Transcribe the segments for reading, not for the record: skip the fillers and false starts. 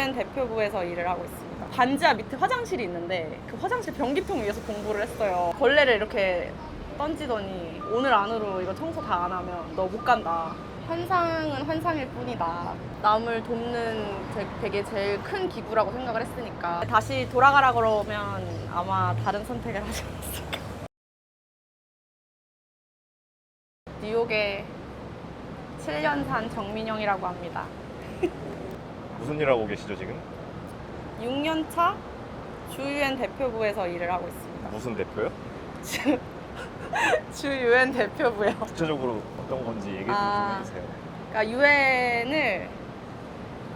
주유엔 대표부에서 일을 하고 있습니다. 반지하 밑에 화장실이 있는데 그 화장실 변기통 위에서 공부를 했어요. 걸레를 이렇게 던지더니 오늘 안으로 이거 청소 다 안 하면 너 못 간다. 환상은 환상일 뿐이다. 남을 돕는 되게 제일 큰 기구라고 생각을 했으니까 다시 돌아가라 그러면 아마 다른 선택을 하지 않았을까. 뉴욕에 7년 산 정민영이라고 합니다. 무슨 일 하고 계시죠 지금? 6년 차 주유엔 대표부에서 일을 하고 있습니다. 무슨 대표요? 주유엔 대표부요. 구체적으로 어떤 건지 얘기 좀 해주세요. 그러니까 유엔을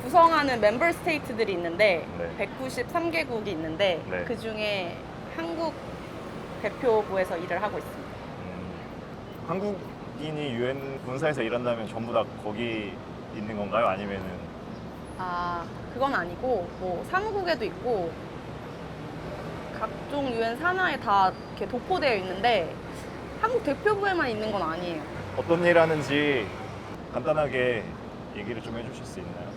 구성하는 멤버 스테이트들이 있는데 네. 193개국이 있는데 네. 그 중에 한국 대표부에서 일을 하고 있습니다. 한국인이 유엔 본사에서 일한다면 전부 다 거기 있는 건가요? 아니면은 아, 그건 아니고 뭐 사무국에도 있고 각종 유엔 산하에 다 이렇게 도포되어 있는데 한국 대표부에만 있는 건 아니에요. 어떤 일 하는지 간단하게 얘기를 좀 해주실 수 있나요?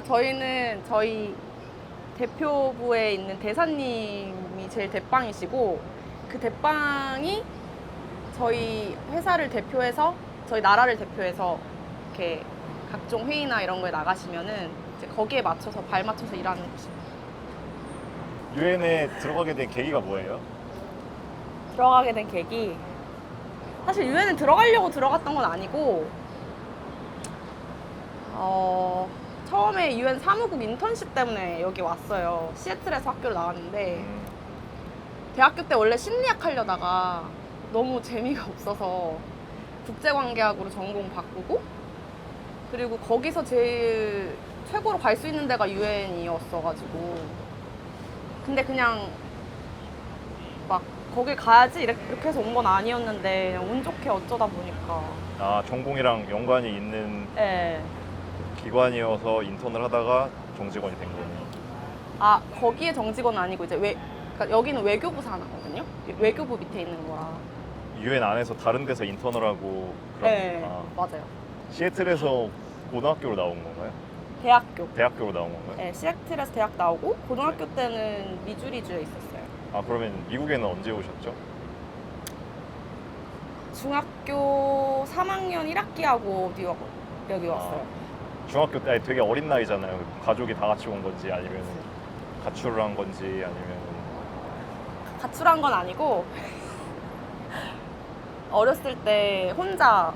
저희는 저희 대표부에 있는 대사님이 제일 대빵이시고 그 대빵이 저희 회사를 대표해서 저희 나라를 대표해서 이렇게 각종 회의나 이런 거에 나가시면은 이제 거기에 맞춰서 발 맞춰서 일하는 곳입니다. 유엔에 들어가게 된 계기가 뭐예요? 들어가게 된 계기 사실 유엔에 들어가려고 들어갔던 건 아니고 처음에 유엔 사무국 인턴십 때문에 여기 왔어요. 시애틀에서 학교를 나왔는데 대학교 때 원래 심리학 하려다가 너무 재미가 없어서 국제관계학으로 전공 바꾸고 그리고 거기서 제일 최고로 갈 수 있는 데가 유엔이었어가지고 근데 그냥 막 거길 가야지 이렇게 해서 온 건 아니었는데 그냥 운 좋게 어쩌다 보니까 아, 전공이랑 연관이 있는 네. 기관이어서 인턴을 하다가 정직원이 된 거네요. 아 거기에 정직원은 아니고 이제 그러니까 여기는 외교부 산하거든요. 외교부 밑에 있는 거라. 유엔 안에서 다른 데서 인턴을 하고 그런. 네, 아, 맞아요. 시애틀에서 고등학교로 나온 건가요? 대학교로 나온 건가요? 네, 시애틀에서 대학 나오고 고등학교 때는 미주리주에 있었어요. 아, 그러면 미국에는 언제 오셨죠? 중학교 3학년 1학기하고 뉴욕 여기 왔어요. 중학교 때 되게 어린 나이잖아요. 가족이 다 같이 온 건지 아니면 가출을 한 건지 아니면 가출한 건 아니고 어렸을 때 혼자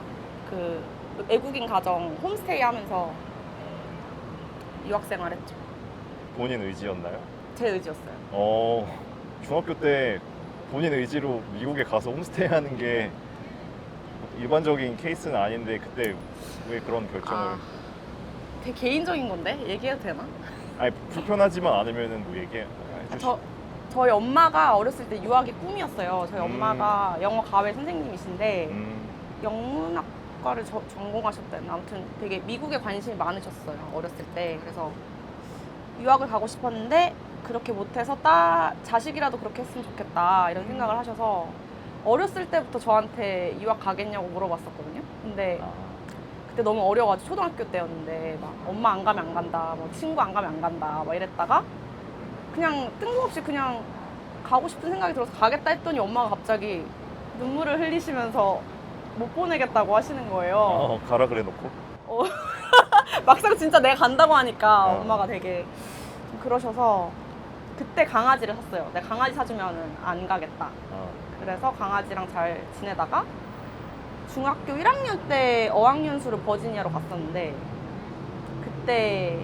그 외국인 가정 홈스테이 하면서 유학생활 했죠. 본인 의지였나요? 제 의지였어요. 중학교 때 본인 의지로 미국에 가서 홈스테이 하는 게 일반적인 케이스는 아닌데 그때 왜 그런 결정을? 되게 개인적인 건데 얘기해도 되나? 아니, 불편하지만 않으면은 뭐 얘기해 주시죠. 저희 엄마가 어렸을 때 유학이 꿈이었어요. 저희 엄마가 영어 과외 선생님이신데 영문학과를 전공하셨대요. 아무튼 되게 미국에 관심이 많으셨어요. 어렸을 때. 그래서 유학을 가고 싶었는데 그렇게 못해서 자식이라도 그렇게 했으면 좋겠다 이런 생각을 하셔서 어렸을 때부터 저한테 유학 가겠냐고 물어봤었거든요. 근데 그때 너무 어려가지고 초등학교 때였는데 막 엄마 안 가면 안 간다, 뭐 친구 안 가면 안 간다 막 이랬다가 그냥 뜬금없이 그냥 가고 싶은 생각이 들어서 가겠다 했더니 엄마가 갑자기 눈물을 흘리시면서 못 보내겠다고 하시는 거예요. 가라 그래 놓고? 막상 진짜 내가 간다고 하니까 엄마가 되게 좀 그러셔서 그때 강아지를 샀어요. 내가 강아지 사주면 안 가겠다. 그래서 강아지랑 잘 지내다가 중학교 1학년 때 어학연수를 버지니아로 갔었는데 그때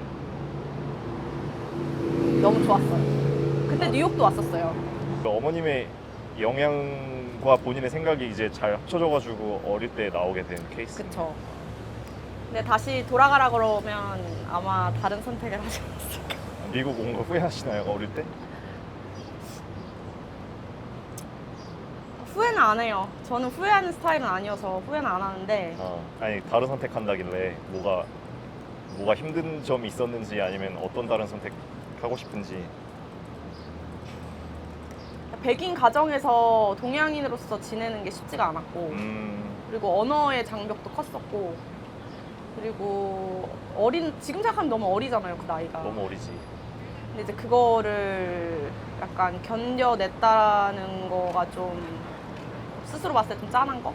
너무 좋았어요. 그때 뉴욕도 왔었어요. 어머님의 영향과 본인의 생각이 이제 잘 합쳐져가지고 어릴 때 나오게 된 케이스. 그쵸. 근데 다시 돌아가라 그러면 아마 다른 선택을 하지 않았을까. 미국 온 거 후회하시나요, 어릴 때? 후회는 안 해요. 저는 후회하는 스타일은 아니어서 후회는 안 하는데 아니, 다른 선택한다길래 뭐가 힘든 점이 있었는지 아니면 어떤 다른 선택 하고 싶은지. 백인 가정에서 동양인으로서 지내는 게 쉽지가 않았고 그리고 언어의 장벽도 컸었고 그리고 지금 생각하면 너무 어리잖아요, 그 나이가. 너무 어리지. 근데 이제 그거를 약간 견뎌냈다는 거가 좀 스스로 봤을 때 좀 짠한 거?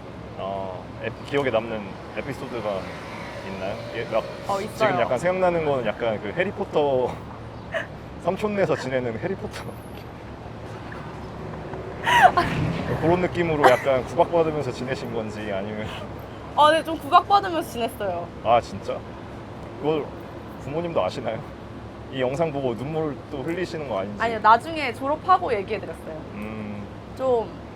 기억에 남는 에피소드가 있나요? 있어요. 지금 약간 생각나는 거는 약간 그 해리포터 삼촌네에서 지내는 해리포터 그런 느낌으로 약간 구박받으면서 지내신 건지 아니면 네, 좀 구박받으면서 지냈어요. 아 진짜? 그걸 부모님도 아시나요? 이 영상 보고 눈물 또 흘리시는 거 아닌지? 아니요, 나중에 졸업하고 얘기해드렸어요. 좀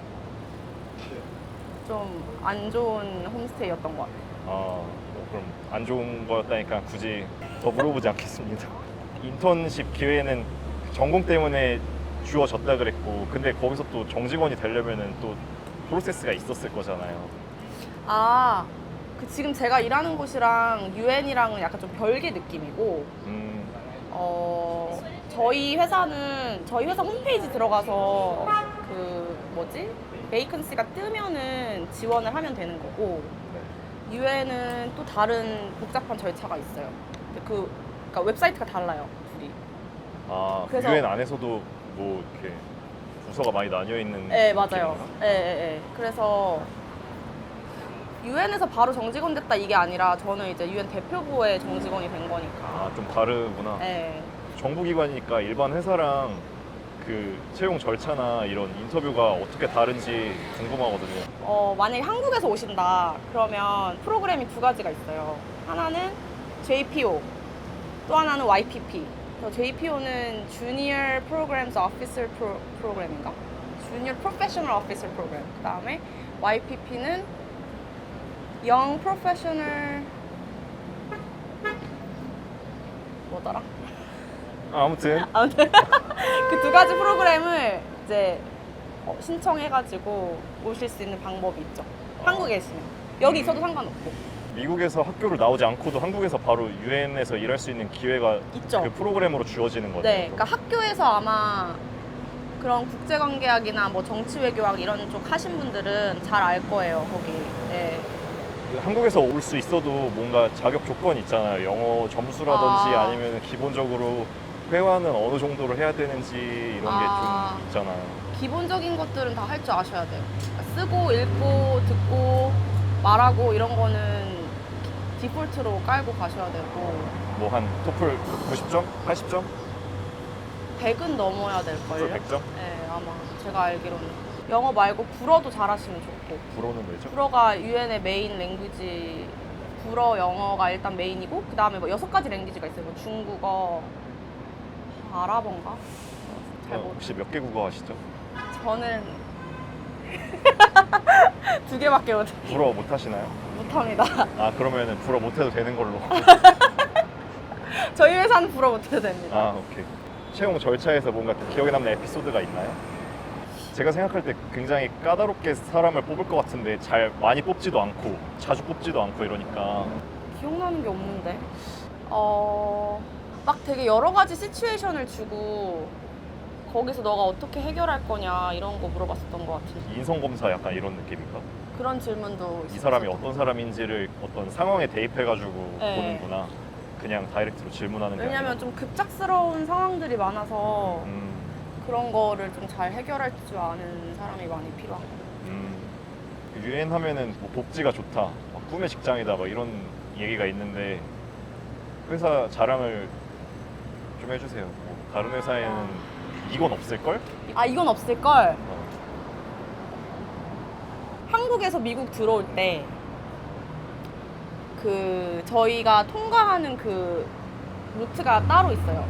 안 좋은 홈스테이였던 것 같아요. 그럼 안 좋은 거였다니까 굳이 더 물어보지 않겠습니다. 인턴십 기회는 전공 때문에 주어졌다 그랬고, 근데 거기서 또 정직원이 되려면은 또 프로세스가 있었을 거잖아요. 지금 제가 일하는 곳이랑 UN이랑은 약간 좀 별개 느낌이고, 저희 회사 홈페이지 들어가서 베이컨시가 뜨면은 지원을 하면 되는 거고, UN은 또 다른 복잡한 절차가 있어요. 그러니까 웹사이트가 달라요, 둘이. 그래서- UN 안에서도 뭐 이렇게 부서가 많이 나뉘어 있는. 네, 맞아요. 느낌인가? 네. 그래서 UN에서 바로 정직원 됐다 이게 아니라 저는 이제 UN 대표부의 정직원이 된 거니까. 좀 다르구나. 네. 정부기관이니까 일반 회사랑 그 채용 절차나 이런 인터뷰가 어떻게 다른지 궁금하거든요. 만약에 한국에서 오신다 그러면 프로그램이 두 가지가 있어요. 하나는 JPO, 또 하나는 YPP. JPO는 Junior Programs Officer 프로그램인가? Junior Professional Officer 프로그램. 그 다음에 YPP는 Young Professional 뭐더라? 아무튼 그 두 가지 프로그램을 이제 신청해가지고 오실 수 있는 방법이 있죠. 한국에 계시면. 여기 있어도 상관없고. 미국에서 학교를 나오지 않고도 한국에서 바로 UN에서 일할 수 있는 기회가 있죠. 그 프로그램으로 주어지는 거죠. 네, 그러니까 학교에서 아마 그런 국제관계학이나 뭐 정치외교학 이런 쪽 하신 분들은 잘 알 거예요, 거기. 네. 한국에서 올 수 있어도 뭔가 자격 조건이 있잖아요. 영어 점수라든지 아. 아니면 기본적으로 회화는 어느 정도로 해야 되는지 이런 게 좀 있잖아요. 기본적인 것들은 다 할 줄 아셔야 돼요. 그러니까 쓰고, 읽고, 듣고, 말하고 이런 거는 디폴트로 깔고 가셔야 되고 뭐 한 토플 90점? 80점? 100은 넘어야 될걸요? 토플 100점? 네, 아마 제가 알기로는. 영어 말고 불어도 잘하시면 좋고. 불어는 왜죠? 불어가 UN의 메인 랭귀지. 불어, 영어가 일단 메인이고 그 다음에 뭐 6가지 랭귀지가 있어요. 뭐 중국어, 아랍어인가? 잘 모르. 혹시 몇 개 국어 하시죠? 저는 2개밖에 불어 못 하시나요? 못합니다. 그러면은 불어 못 해도 되는 걸로. 저희 회사는 불어 못해도 됩니다. 오케이. 채용 절차에서 뭔가 기억에 남는 에피소드가 있나요? 제가 생각할 때 굉장히 까다롭게 사람을 뽑을 것 같은데 잘 많이 뽑지도 않고 자주 뽑지도 않고 이러니까. 기억나는 게 없는데. 막 되게 여러 가지 시츄에이션을 주고 거기서 너가 어떻게 해결할 거냐 이런 거 물어봤었던 것 같은데. 인성검사 약간 이런 느낌인가? 그런 질문도 이 사람이 어떤 사람인지를 어떤 상황에 대입해가지고 네. 보는구나. 그냥 다이렉트로 질문하는 게 왜냐면 아니라. 좀 급작스러운 상황들이 많아서 그런 거를 좀 잘 해결할 줄 아는 사람이 많이 필요하고. UN 하면은 뭐 복지가 좋다, 막 꿈의 직장이다, 막 이런 얘기가 있는데 회사 자랑을 좀 해주세요. 뭐 다른 회사에는 이건 없을걸? 이건 없을걸. 한국에서 미국 들어올 때 저희가 통과하는 그 루트가 따로 있어요.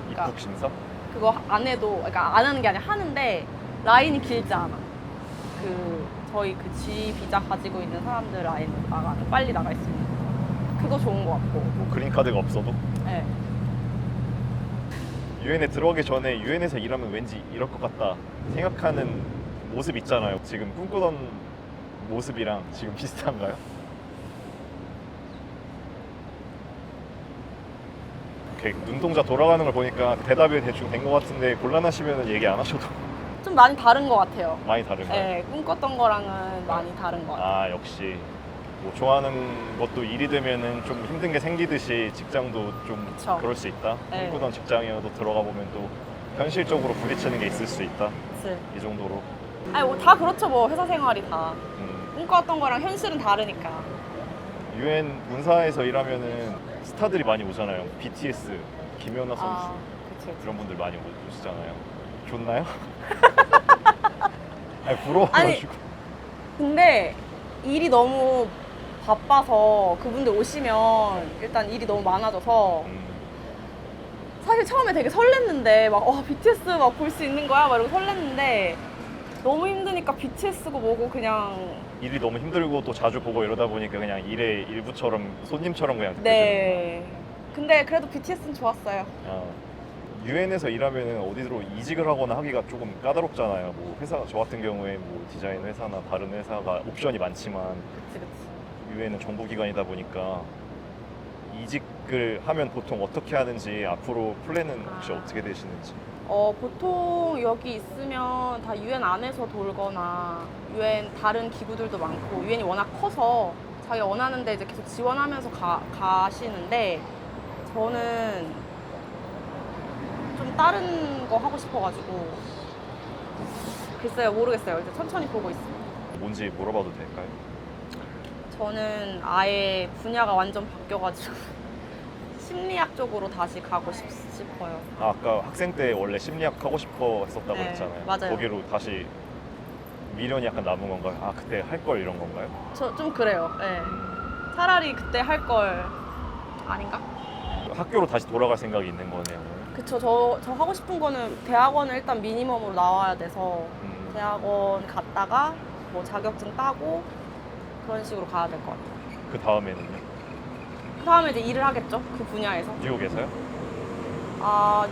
그러니까 입국 심사? 그거 안 해도, 그러니까 안 하는 게 아니라 하는데 라인이 길지 않아. 저희 G 비자 가지고 있는 사람들 라인 빨리 나갈 수 있는. 그거 좋은 것 같고. 뭐 그린카드가 없어도? 네. UN에 들어가기 전에 UN에서 일하면 왠지 이럴 것 같다 생각하는 모습 있잖아요. 지금 꿈꾸던 모습이랑 지금 비슷한가요? 오케이, 눈동자 돌아가는 걸 보니까 대답이 대충 된 것 같은데 곤란하시면 얘기 안 하셔도. 좀 많이 다른 것 같아요. 많이 다른가요? 네, 꿈꿨던 거랑은 많이 다른 것 같아요. 역시 뭐 좋아하는 것도 일이 되면은 좀 힘든 게 생기듯이 직장도 좀 그쵸. 그럴 수 있다. 네. 꿈꾸던 직장이어도 들어가 보면 또 현실적으로 부딪히는 게 있을 수 있다. 그치. 이 정도로. 아니 뭐 다 그렇죠 뭐 회사 생활이 다 음. 꿈꿔왔던 거랑 현실은 다르니까. UN 문사에서 일하면은 스타들이 많이 오잖아요. BTS, 김연아 선수 아 그치. 이런 분들 많이 오시잖아요. 좋나요? 아니 부러워가지고. 근데 일이 너무 바빠서 그분들 오시면 일단 일이 너무 많아져서 사실 처음에 되게 설렜는데 막 BTS 막 볼 수 있는 거야? 막 이러고 설렜는데 너무 힘드니까 BTS고 뭐고 그냥 일이 너무 힘들고 또 자주 보고 이러다 보니까 그냥 일의 일부처럼 손님처럼 그냥 느껴지는 네. 근데 그래도 BTS는 좋았어요. 유엔에서 일하면은 어디로 이직을 하거나 하기가 조금 까다롭잖아요. 뭐 회사 저 같은 경우에 뭐 디자인 회사나 다른 회사가 옵션이 많지만 그치 그치. 유엔은 정보기관이다 보니까 이직을 하면 보통 어떻게 하는지 앞으로 플랜은 혹시 어떻게 되시는지. 보통 여기 있으면 다 UN 안에서 돌거나 UN 다른 기구들도 많고 UN이 워낙 커서 자기 원하는 데 이제 계속 지원하면서 가시는데 저는 좀 다른 거 하고 싶어가지고 글쎄요 모르겠어요. 이제 천천히 보고 있습니다. 뭔지 물어봐도 될까요? 저는 아예 분야가 완전 바뀌어가지고 심리학 쪽으로 다시 가고 싶어요. 아까 학생 때 원래 심리학 하고 싶어 했었다고 네, 했잖아요. 맞아요. 거기로 다시 미련이 약간 남은 건가요? 아 그때 할 걸 이런 건가요? 저 좀 그래요. 네. 차라리 그때 할 걸 아닌가? 학교로 다시 돌아갈 생각이 있는 거네요. 그쵸. 저 하고 싶은 거는 대학원을 일단 미니멈으로 나와야 돼서 대학원 갔다가 뭐 자격증 따고 그런 식으로 가야 될 것 같아요. 그 다음에는요? 그 다음에 이제 일을 하겠죠. 그 분야에서. 뉴욕에서요?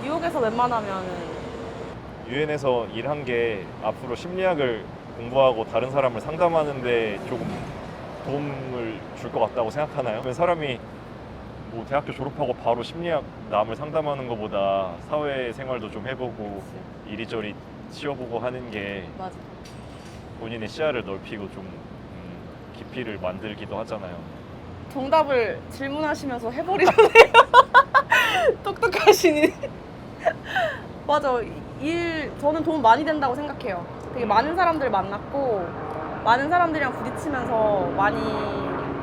뉴욕에서 웬만하면은 유엔에서 일한 게 앞으로 심리학을 공부하고 다른 사람을 상담하는데 조금 도움을 줄 것 같다고 생각하나요? 그러면 사람이 뭐 대학교 졸업하고 바로 심리학 남을 상담하는 것보다 사회생활도 좀 해보고 이리저리 치워보고 하는 게 맞아. 본인의 시야를 넓히고 좀 깊이를 만들기도 하잖아요. 정답을 질문하시면서 해버리네요. 똑똑하시니. 맞아. 저는 도움 많이 된다고 생각해요. 되게 많은 사람들 만났고 많은 사람들이랑 부딪히면서 많이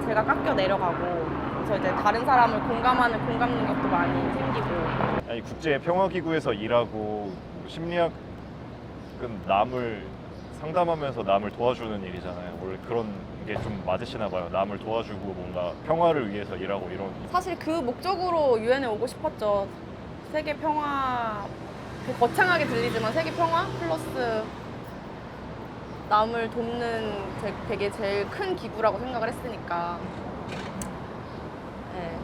제가 깎여 내려가고 그래서 이제 다른 사람을 공감하는 공감 능력도 많이 생기고. 아니 국제 평화기구에서 일하고 심리학은 남을 상담하면서 남을 도와주는 일이잖아요. 원래 그런 게 좀 맞으시나 봐요. 남을 도와주고 뭔가 평화를 위해서 일하고 이런. 사실 그 목적으로 유엔에 오고 싶었죠. 세계 평화, 거창하게 들리지만 세계 평화 플러스 남을 돕는 되게 제일 큰 기구라고 생각을 했으니까. 네.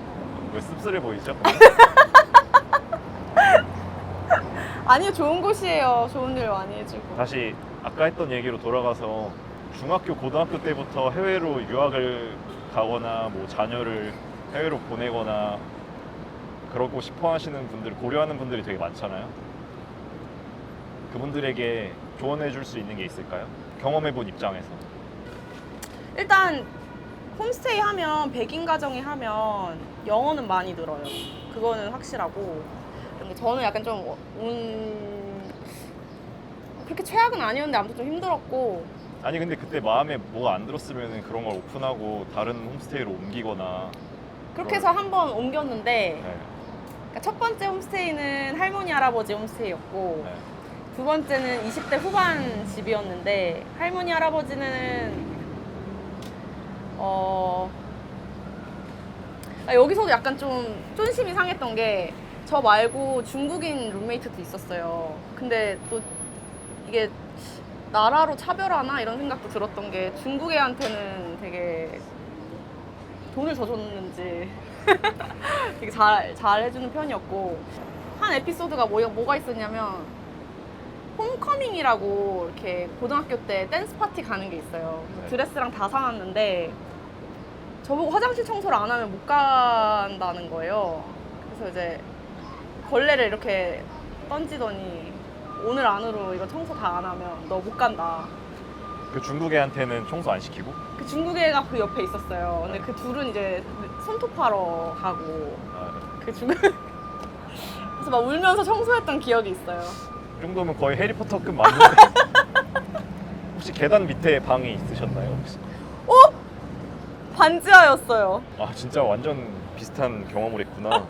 왜 씁쓸해 보이죠? 아니요, 좋은 곳이에요. 좋은 일 많이 해주고. 다시 아까 했던 얘기로 돌아가서 중학교, 고등학교 때부터 해외로 유학을 가거나 뭐 자녀를 해외로 보내거나 그러고 싶어 하시는 분들, 고려하는 분들이 되게 많잖아요. 그분들에게 조언해 줄 수 있는 게 있을까요? 경험해 본 입장에서. 일단 홈스테이 하면 백인 가정이 하면 영어는 많이 늘어요. 그거는 확실하고. 근데 저는 약간 좀 그렇게 최악은 아니었는데 아무튼 좀 힘들었고. 아니 근데 그때 마음에 뭐가 안 들었으면 그런 걸 오픈하고 다른 홈스테이로 옮기거나. 그렇게 해서 한 번 옮겼는데 네. 그러니까 첫 번째 홈스테이는 할머니 할아버지 홈스테이였고 네. 두 번째는 20대 후반 집이었는데 할머니 할아버지는 여기서도 약간 좀 쫀심이 상했던 게 저 말고 중국인 룸메이트도 있었어요. 근데 또 이게 나라로 차별하나 이런 생각도 들었던 게 중국 애한테는 되게 돈을 더 줬는지 되게 잘 해주는 편이었고 한 에피소드가 뭐가 있었냐면 홈커밍이라고 이렇게 고등학교 때 댄스 파티 가는 게 있어요. 그래서 네. 드레스랑 다 사놨는데 저보고 화장실 청소를 안 하면 못 간다는 거예요. 그래서 이제 걸레를 이렇게 던지더니 오늘 안으로 이거 청소 다 안 하면 너 못 간다. 그 중국 애한테는 청소 안 시키고? 그 중국 애가 그 옆에 있었어요. 근데 그 둘은 이제 손톱하러 가고 아, 그 중국 그래서 막 울면서 청소했던 기억이 있어요. 이 정도면 거의 해리포터급 맞는데. 혹시 계단 밑에 방이 있으셨나요? 혹시? 반지하였어요. 아 진짜 완전 비슷한 경험을 했구나.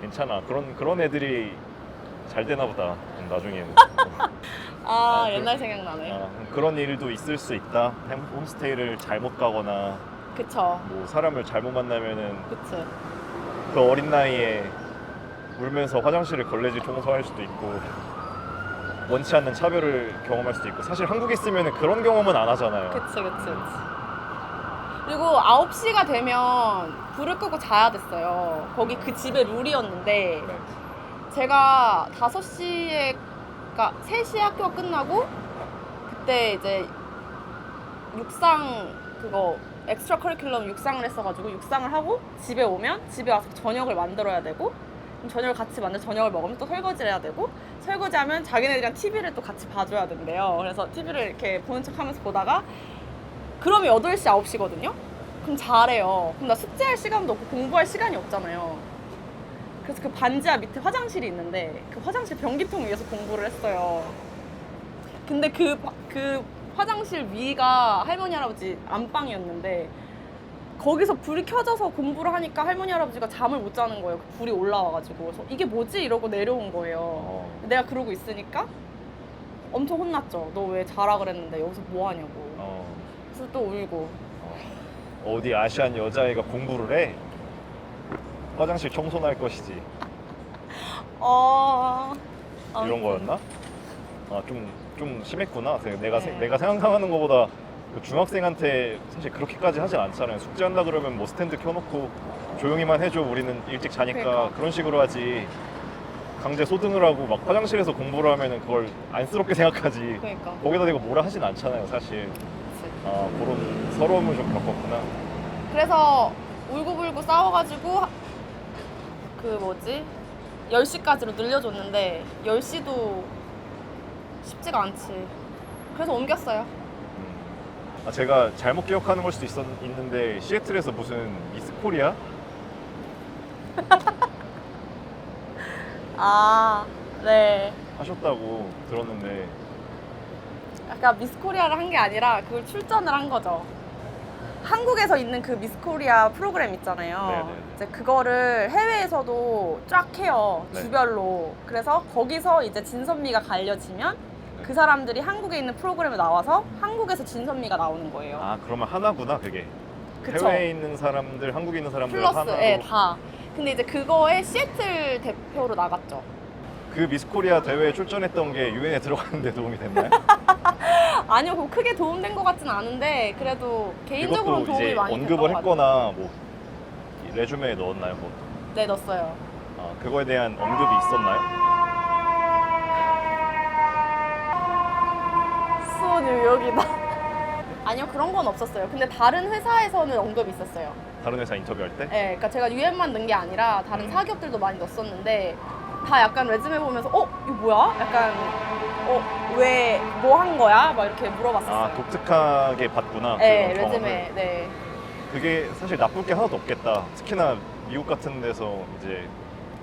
괜찮아. 그런 애들이 잘 되나 보다. 나중에는. 아, 아, 옛날 생각나네. 아, 그런 일도 있을 수 있다. 홈스테이를 잘못 가거나 그쵸. 뭐 사람을 잘못 만나면은 그치. 그 어린 나이에 울면서 화장실을 걸레질 청소할 수도 있고 원치 않는 차별을 경험할 수도 있고 사실 한국에 있으면 그런 경험은 안 하잖아요. 그치. 그리고 9시가 되면 불을 끄고 자야 됐어요. 거기 그 집의 룰이었는데 네. 제가 5시에 그러니까 3시에 학교가 끝나고 그때 이제 육상 그거 엑스트라 커리큘럼 육상을 했어가지고 육상을 하고 집에 오면 집에 와서 저녁을 만들어야 되고 그럼 저녁을 같이 만들어 저녁을 먹으면 또 설거지를 해야 되고 설거지하면 자기네들이랑 TV를 또 같이 봐줘야 된대요. 그래서 TV를 이렇게 보는 척하면서 보다가 그러면 8시, 9시거든요? 그럼 잘해요. 그럼 나 숙제할 시간도 없고 공부할 시간이 없잖아요. 그래서 그 반지하 밑에 화장실이 있는데 그 화장실 변기통 위에서 공부를 했어요. 근데 그 화장실 위가 할머니 할아버지 안방이었는데 거기서 불이 켜져서 공부를 하니까 할머니 할아버지가 잠을 못 자는 거예요. 그 불이 올라와가지고. 그래서 이게 뭐지? 이러고 내려온 거예요. 내가 그러고 있으니까 엄청 혼났죠. 너 왜 자라 그랬는데 여기서 뭐 하냐고. 그래서 또 울고. 어디 아시안 여자애가 공부를 해? 화장실 청소나 할 것이지. 이런 거였나? 아, 좀 심했구나. 내가 생각하는 것보다 그 중학생한테 사실 그렇게까지 하진 않잖아요. 숙제한다 그러면 뭐 스탠드 켜놓고 조용히만 해줘. 우리는 일찍 자니까. 그러니까. 그런 식으로 하지. 강제 소등을 하고 막 화장실에서 공부를 하면은 그걸 안쓰럽게 생각하지. 그러니까. 거기다 대고 뭐라 하진 않잖아요, 사실. 아, 그런 서러움을 좀 겪었구나. 그래서 울고불고 싸워가지고 그 뭐지 10시까지로 늘려줬는데 10시도 쉽지가 않지. 그래서 옮겼어요. 아, 제가 잘못 기억하는 걸 수도 있는데 시애틀에서 무슨 미스 코리아? 아, 네. 하셨다고 들었는데 약간 미스코리아를 한 게 아니라 그걸 출전을 한 거죠. 한국에서 있는 그 미스코리아 프로그램 있잖아요. 네네. 이제 그거를 해외에서도 쫙 해요. 네. 주별로. 그래서 거기서 이제 진선미가 갈려지면 그 사람들이 한국에 있는 프로그램에 나와서 한국에서 진선미가 나오는 거예요. 아, 그러면 하나구나 그게. 그쵸. 해외에 있는 사람들, 한국에 있는 사람들 플러스, 하나로. 예, 다. 근데 이제 그거에 시애틀 대표로 나갔죠. 그 미스 코리아 대회에 출전했던 게 유엔에 들어가는 데 도움이 됐나요? 아니요, 그거 크게 도움된 것 같진 않은데 그래도 개인적으로 그것도 도움이 이제 많이 됐던 언급을 것 같아요. 했거나 뭐 레주메에 넣었나요? 뭐. 네, 넣었어요. 아, 그거에 대한 언급이 있었나요? 수호 뉴욕이다. 아니요, 그런 건 없었어요. 근데 다른 회사에서는 언급이 있었어요. 다른 회사 인터뷰할 때? 네, 그러니까 제가 UM만 넣은 게 아니라 다른 사기업들도 많이 넣었었는데 다 약간 레즈메 보면서 이거 뭐야? 약간 왜 뭐 한 거야? 막 이렇게 물어봤었어요. 아, 독특하게 봤구나. 네, 그런 경험을. 레즈메. 네. 그게 사실 나쁠 게 하나도 없겠다. 특히나 미국 같은 데서 이제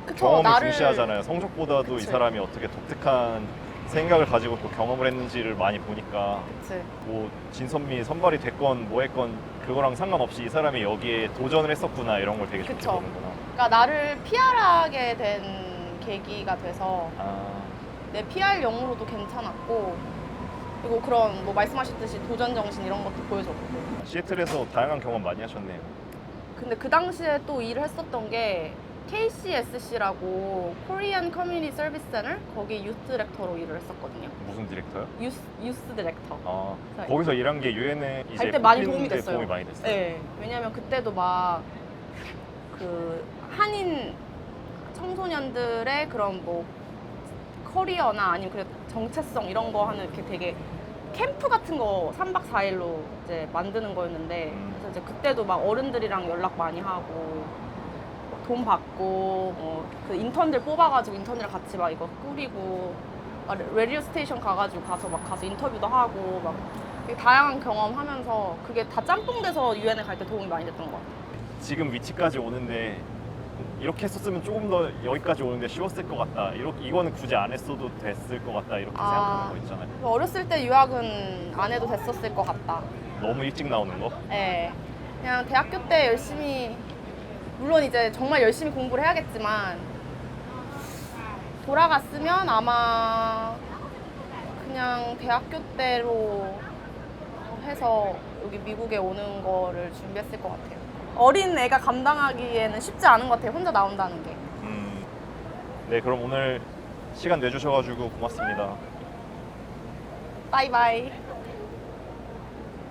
그쵸, 경험을 중시하잖아요. 성적보다도 이 그치. 사람이 어떻게 독특한 생각을 가지고 또 경험을 했는지를 많이 보니까 그치. 뭐 진선미 선발이 됐건 뭐 했건 그거랑 상관없이 이 사람이 여기에 도전을 했었구나 이런 걸 되게 좋게 그쵸. 보는구나. 그러니까 나를 PR하게 된 계기가 돼서 아, 내 PR용으로도 괜찮았고 그리고 그런 뭐 말씀하셨듯이 도전 정신 이런 것도 보여줬고 시애틀에서 다양한 경험 많이 하셨네요. 근데 그 당시에 또 일을 했었던 게 KCSC라고 Korean Community Service Center 거기 유스 디렉터로 일을 했었거든요. 무슨 디렉터요? 유스 디렉터. 아, 네. 거기서 일한 게 유엔에 이제 갈 때 많이 뽑히는 도움이 데 됐어요. 도움이 많이 됐어요. 네, 왜냐면 그때도 막 그 한인 청소년들의 그런 뭐 커리어나 아니면 그 정체성 이런 거 하는 이렇게 되게 캠프 같은 거 3박 4일로 이제 만드는 거였는데 그래서 이제 그때도 막 어른들이랑 연락 많이 하고 돈 받고 뭐 그 인턴들 뽑아가지고 인턴이랑 같이 막 이거 꾸리고 라디오 스테이션 가가지고 가서 인터뷰도 하고 막 되게 다양한 경험하면서 그게 다 짬뽕돼서 유엔에 갈 때 도움이 많이 됐던 것 같아요. 지금 위치까지 오는데 이렇게 했었으면 조금 더 여기까지 오는데 쉬웠을 것 같다. 이거는 굳이 안 했어도 됐을 것 같다. 이렇게 생각하는 거 있잖아요. 어렸을 때 유학은 안 해도 됐었을 것 같다. 너무 일찍 나오는 거? 네. 그냥 대학교 때 열심히, 물론 이제 정말 열심히 공부를 해야겠지만 돌아갔으면 아마 그냥 대학교 때로 해서 여기 미국에 오는 거를 준비했을 것 같아요. 어린 애가 감당하기에는 쉽지 않은 것 같아요. 혼자 나온다는 게. 네, 그럼 오늘 시간 내주셔가지고 고맙습니다. 바이바이.